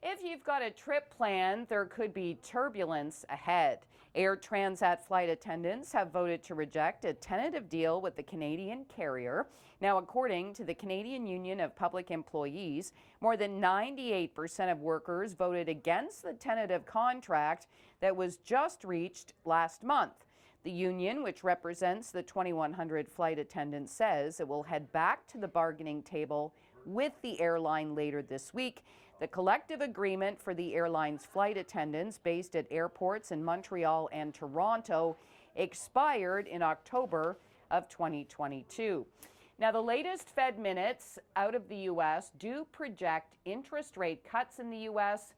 If you've got a trip planned, there could be turbulence ahead. Air Transat flight attendants have voted to reject a tentative deal with the Canadian carrier. Now, according to the Canadian Union of Public Employees, more than 98% of workers voted against the tentative contract that was just reached last month. The union, which represents the 2,100 flight attendants, says it will head back to the bargaining table with the airline later this week. The collective agreement for the airline's flight attendants based at airports in Montreal and Toronto expired in October of 2022. Now, the latest Fed minutes out of the U.S. do project interest rate cuts in the U.S.,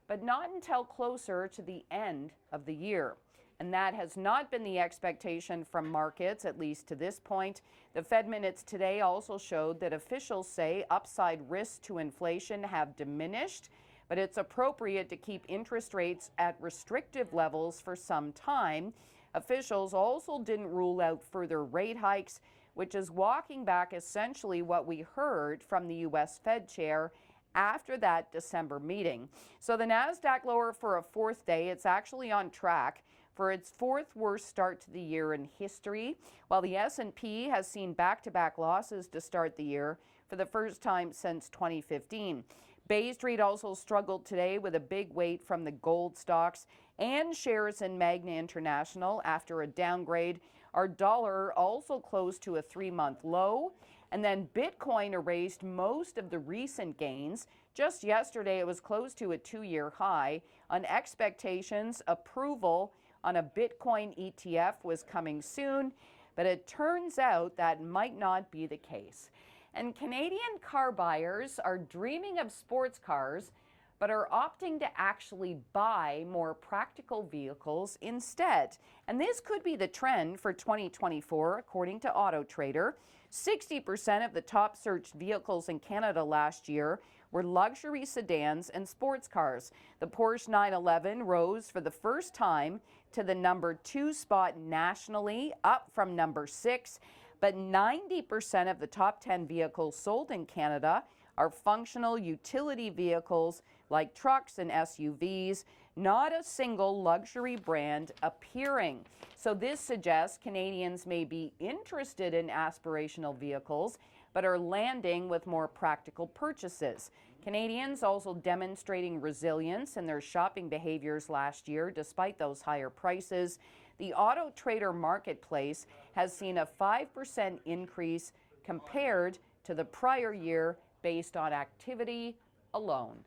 but not until closer to the end of the year. And that has not been the expectation from markets, at least to this point. The Fed minutes today also showed that officials say upside risks to inflation have diminished, but it's appropriate to keep interest rates at restrictive levels for some time. Officials also didn't rule out further rate hikes, which is walking back essentially what we heard from the U.S. Fed chair after that December meeting. So the NASDAQ lower for a fourth day. It's actually on track for its fourth worst start to the year in history, while the S&P has seen back-to-back losses to start the year for the first time since 2015. Bay Street also struggled today with a big weight from the gold stocks and shares in Magna International after a downgrade. Our dollar also closed to a 3-month low, and then Bitcoin erased most of the recent gains. Just yesterday, it was close to a 2-year high on expectations approval on a Bitcoin ETF was coming soon, but it turns out that might not be the case. And Canadian car buyers are dreaming of sports cars, but are opting to actually buy more practical vehicles instead. And this could be the trend for 2024, according to Auto Trader. 60% of the top searched vehicles in Canada last year were luxury sedans and sports cars. The Porsche 911 rose for the first time to the number 2 spot nationally, up from number 6. But 90% of the top 10 vehicles sold in Canada are functional utility vehicles like trucks and SUVs, not a single luxury brand appearing. So this suggests Canadians may be interested in aspirational vehicles, but are landing with more practical purchases. Canadians also demonstrating resilience in their shopping behaviors last year despite those higher prices. The Auto Trader marketplace has seen a 5% increase compared to the prior year based on activity alone.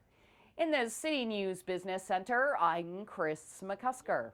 In the City News Business Center, I'm Kris McCusker.